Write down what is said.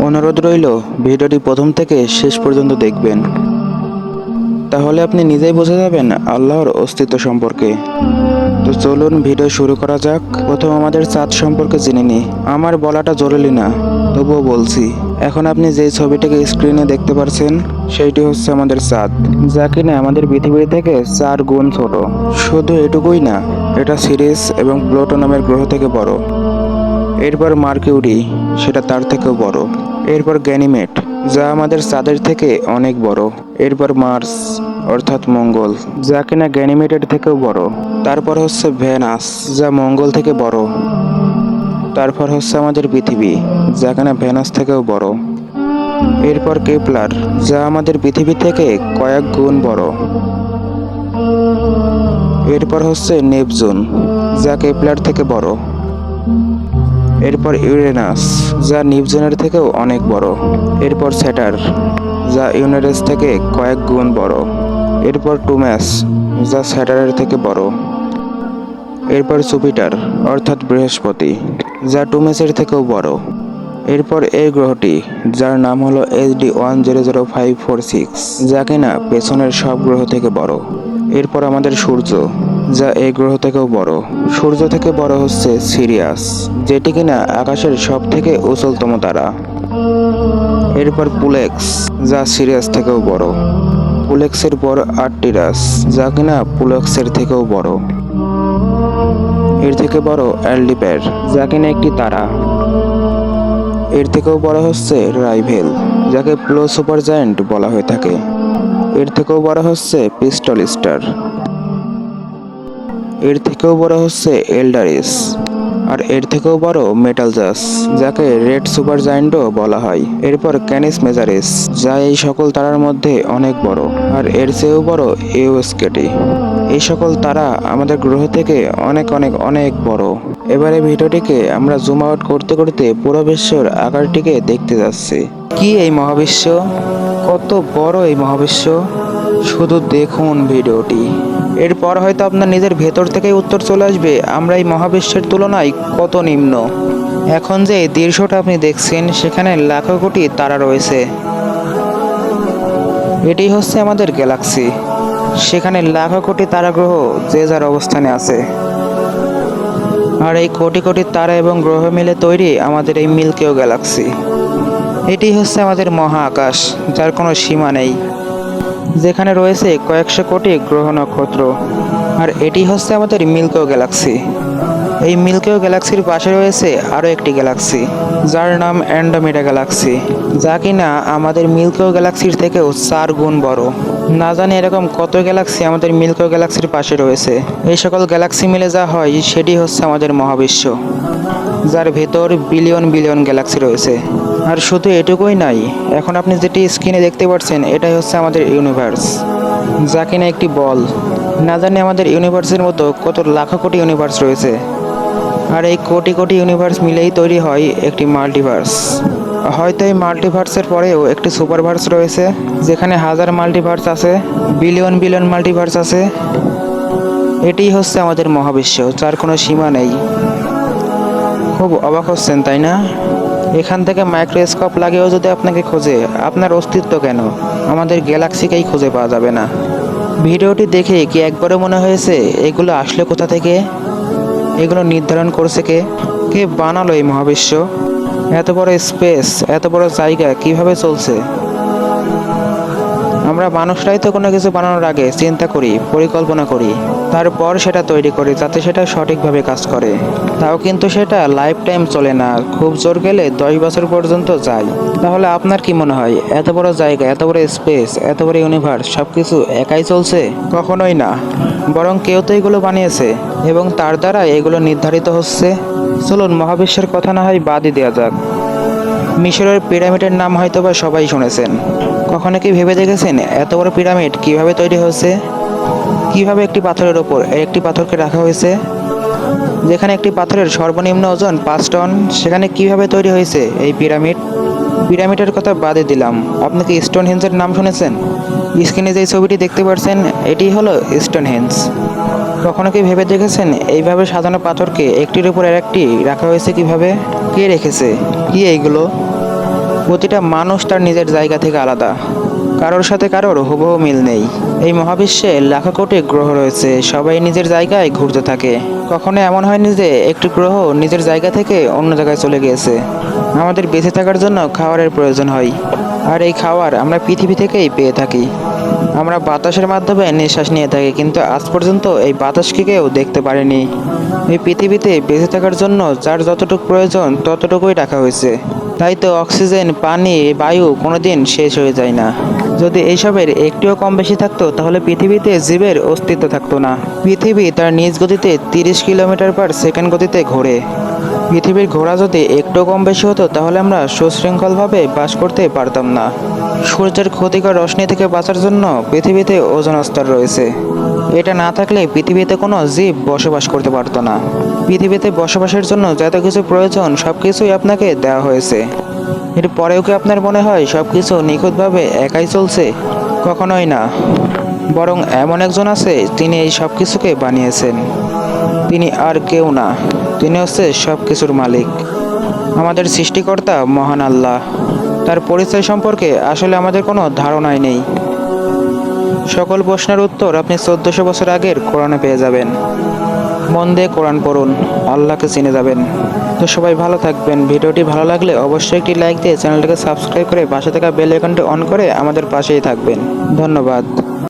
অনুরোধ রইল ভিডিওটি প্রথম থেকে শেষ পর্যন্ত দেখবেন, তাহলে আপনি নিজেই বুঝে যাবেন আল্লাহর অস্তিত্ব সম্পর্কে। তো চলুন ভিডিও শুরু করা যাক। প্রথম আমাদের চাঁদ সম্পর্কে জেনে নিই। আমার বলাটা জরুরি না, তবুও বলছি। এখন আপনি যে ছবিটাকে স্ক্রিনে দেখতে পাচ্ছেন সেইটি হচ্ছে আমাদের চাঁদ, যা কিনা আমাদের পৃথিবী থেকে 4 গুণ ছোট। শুধু এটুকুই না, এটা সিরিস এবং প্লুটো নামের গ্রহ থেকে বড়। এরপর মার্কিউরি, সেটা তার থেকেও বড়। এরপর গ্যানিমেড, যা আমাদের চাঁদের থেকে অনেক বড়। এরপর মার্স অর্থাৎ মঙ্গল, যা কিনা গ্যানিমেডের থেকেও বড়। তারপর হচ্ছে ভেনাস, যা মঙ্গল থেকে বড়। তারপর হচ্ছে আমাদের পৃথিবী, যা কিনা ভেনাস থেকেও বড়। এরপর কেপলার, যা আমাদের পৃথিবী থেকে কয়েক গুণ বড়। এরপর হচ্ছে নেপচুন, যা কেপলার থেকে বড়। এরপর ইউরেনাস, যা নেপচুনের থেকেও অনেক বড়। এরপর স্যাটার্ন, যা ইউরেনাস থেকে কয়েক গুণ বড়। এরপর টুম্যাস, যা স্যাটার্নের থেকে বড়। এরপর জুপিটার অর্থাৎ বৃহস্পতি, যা টুম্যাসের থেকেও বড়। এরপর এই গ্রহটি, যার নাম হলো HD 100546, যা কিনা পেছনের সব গ্রহ থেকে বড়। এরপর আমাদের সূর্য, যা এই গ্রহ থেকেও বড়। সূর্য থেকে বড় হচ্ছে সিরিয়াস, যেটি কিনা আকাশের সব থেকে উজ্জ্বলতম তারা। এরপর পুলেক্স, যা সিরিয়াস থেকেও বড়। পুলেক্সের পর আর্টিরাস, যা কিনা পুলেক্সের থেকেও বড়। এর থেকে বড় অ্যালডিপ্যার, যা কিনা একটি তারা। এর থেকেও বড় হচ্ছে রাইভেল, যাকে প্লো সুপার জায়ান্ট বলা হয়ে থাকে। এর থেকেও বড় হচ্ছে পিস্টল স্টার। এর থেকেও বড় হচ্ছে এলডারিস। আর এর থেকেও বড় মেটাল জাস, যাকে রেড সুপার জায়ান্টও বলা হয়। এরপর ক্যানিস মেজারিস, যা এই সকল তারার মধ্যে অনেক বড়। আর এর চেয়েও বড় ইউএসকেটি। এই সকল তারা আমাদের গ্রহ থেকে অনেক অনেক অনেক বড়। এবারে ভিডিওটিকে আমরা জুম আউট করতে করতে পুরো বিশ্বের আকারটিকে দেখতে যাচ্ছি। কি এই মহাবিশ্ব, কত বড় এই মহাবিশ্ব, শুধু দেখুন ভিডিওটি। এরপর হয়তো আপনার নিজের ভেতর থেকেই উত্তর চলে আসবে আমরা এই মহাবিশ্বের তুলনায় কত নিম্ন। এখন যে দৃশ্যটা আপনি দেখছেন, সেখানে লাখো কোটি তারা রয়েছে। এটি হচ্ছে আমাদের গ্যালাক্সি। সেখানে লাখো কোটি তারাগ্রহ যে যার অবস্থানে আছে। আর এই কোটি কোটি তারা এবং গ্রহ মিলে তৈরি আমাদের এই মিল্কিও গ্যালাক্সি। এটি হচ্ছে আমাদের মহা আকাশ, যার কোনো সীমা নেই, যেখানে রয়েছে কয়েকশো কোটি গ্রহ নক্ষত্র। আর এটি হচ্ছে আমাদের মিল্কিও গ্যালাক্সি। এই মিল্কিও গ্যালাক্সির পাশে রয়েছে আরও একটি গ্যালাক্সি, যার নাম অ্যান্ড্রোমেডা গ্যালাক্সি, যা কিনা আমাদের মিল্কিও গ্যালাক্সির থেকেও 4 গুণ বড়। না জানি এরকম কত গ্যালাক্সি আমাদের মিল্কিও গ্যালাক্সির পাশে রয়েছে। এই সকল গ্যালাক্সি মিলে যা হয় সেটি হচ্ছে আমাদের মহাবিশ্ব, যার ভেতর বিলিয়ন বিলিয়ন গ্যালাক্সি রয়েছে। আর শুধু এটুকুই নাই, এখন আপনি যেটি স্ক্রিনে দেখতে পাচ্ছেন এটাই হচ্ছে আমাদের ইউনিভার্স, যা কিনা একটি বল। না জানি আমাদের ইউনিভার্সের মতো কত লাখো কোটি ইউনিভার্স রয়েছে। আর এই কোটি কোটি ইউনিভার্স মিলেই তৈরি হয় একটি মাল্টিভার্স। হয়তো এই মাল্টিভার্সের পরেও একটি সুপারভার্স রয়েছে, যেখানে হাজার মাল্টিভার্স আছে, বিলিয়ন বিলিয়ন মাল্টিভার্স আছে। এটিই হচ্ছে আমাদের মহাবিশ্ব, যার কোনো সীমা নেই। খুব অবাক হচ্ছেন তাই না? এখান থেকে মাইক্রোস্কোপ লাগিয়েও যদি আপনাকে খোঁজে, আপনার অস্তিত্ব কেন আমাদের গ্যালাক্সিকেই খুঁজে পাওয়া যাবে না। ভিডিওটি দেখে কি একবারও মনে হয়েছে এগুলো আসলে কোথা থেকে? এগুলো নির্ধারণ করছে কে? কে বানালো এই মহাবিশ্ব? এত বড় স্পেস, এত বড় জায়গা কিভাবে চলছে? আমরা মানুষরাই তো কোনো কিছু বানানোর আগে চিন্তা করি, পরিকল্পনা করি, তারপর সেটা তৈরি করি যাতে সেটা সঠিকভাবে কাজ করে। তাও কিন্তু সেটা লাইফ টাইম চলে না, খুব জোর গেলে 10 বছর পর্যন্ত যায়। তাহলে আপনার কি মনে হয় এত বড় জায়গা, এত বড় স্পেস, এত বড় ইউনিভার্স সবকিছু একাই চলছে? কখনোই না, বরং কেউ তো এগুলো বানিয়েছে এবং তার দ্বারা এগুলো নির্ধারিত হচ্ছে। চলুন মহাবিশ্বের কথা না হয় বাদই দেওয়া যাক। মিশরের পিরামিডের নাম হয়তো বা সবাই শুনেছেন। কখনো কি ভেবে দেখেছেন এত বড় পিরামিড কিভাবে তৈরি হয়েছে? কিভাবে একটি পাথরের ওপর একটি পাথরকে রাখা হয়েছে? যেখানে একটি পাথরের সর্বনিম্ন ওজন 5 টন, সেখানে কিভাবে তৈরি হয়েছে এই পিরামিড? পিরামিডের কথা বাদে দিলাম, আপনি কি স্টোনহেঞ্জের নাম শুনেছেন? স্ক্রিনে যে ছবিটি দেখতে পাচ্ছেন এটি হলো স্টোনহেঞ্জ। কখনো কি ভেবে দেখেছেন এইভাবে সাজানো পাথরকে একটির উপর একটি রাখা হয়েছে কিভাবে? কে রেখেছে? কি এইগুলো? প্রতিটা মানুষ তার নিজের জায়গা থেকে আলাদা, কারোর সাথে কারোর হুবহু মিল নেই। এই মহাবিশ্বে লাখো কোটি গ্রহ রয়েছে, সবাই নিজের জায়গায় ঘুরতে থাকে। কখনো এমন হয়নি যে একটি গ্রহ নিজের জায়গা থেকে অন্য জায়গায় চলে গিয়েছে। আমাদের বেঁচে থাকার জন্য খাবারের প্রয়োজন হয়, আর এই খাবার আমরা পৃথিবী থেকেই পেয়ে থাকি। আমরা বাতাসের মাধ্যমে নিঃশ্বাস নিয়ে থাকি, কিন্তু আজ পর্যন্ত এই বাতাসকে কেউ দেখতে পারেনি। এই পৃথিবীতে বেঁচে থাকার জন্য যার যতটুকু প্রয়োজন ততটুকুই রাখা হয়েছে। তাই তো অক্সিজেন, পানি, বায়ু কোনোদিন শেষ হয়ে যায় না। যদি এইসবের একটিও কম বেশি থাকতো তাহলে পৃথিবীতে জীবের অস্তিত্ব থাকতো না। পৃথিবী তার নিজ গতিতে 30 কিলোমিটার/সেকেন্ড গতিতে ঘোরে। পৃথিবীর ঘোরা যদি একটু কম বেশি হতো তাহলে আমরা সুশৃঙ্খলভাবে বাস করতে পারতাম না। সূর্যের ক্ষতিকর রশ্মি থেকে বাঁচার জন্য পৃথিবীতে ওজোন স্তর রয়েছে। এটা না থাকলে পৃথিবীতে কোনো জীব বসবাস করতে পারতো না। পৃথিবীতে বসবাসের জন্য যত কিছু প্রয়োজন সব কিছুই আপনাকে দেওয়া হয়েছে। এর পরেও কি আপনার মনে হয় সব কিছু নিখুঁতভাবে একাই চলছে? কখনোই না। বরং এমন একজন আছে, তিনি এই সব কিছুকে বানিয়েছেন। তিনি আর কেউ না, তিনি হচ্ছে সব কিছুর মালিক। আমাদের সৃষ্টিকর্তা মহান আল্লাহ। তার পরিচয় সম্পর্কে আসলে আমাদের কোনো ধারণাই নেই। সকল প্রশ্নের উত্তর আপনি 1400 বছর আগের কোরআনে পেয়ে যাবেন। মন দিয়ে কোরআন পড়ুন, আল্লাহকে চিনে যাবেন। তো সবাই ভালো থাকবেন। ভিডিওটি ভালো লাগলে অবশ্যই একটি লাইক দিয়ে চ্যানেলটাকে সাবস্ক্রাইব করে পাশে থাকা বেল আইকনটি অন করে আমাদের পাশেই থাকবেন। ধন্যবাদ।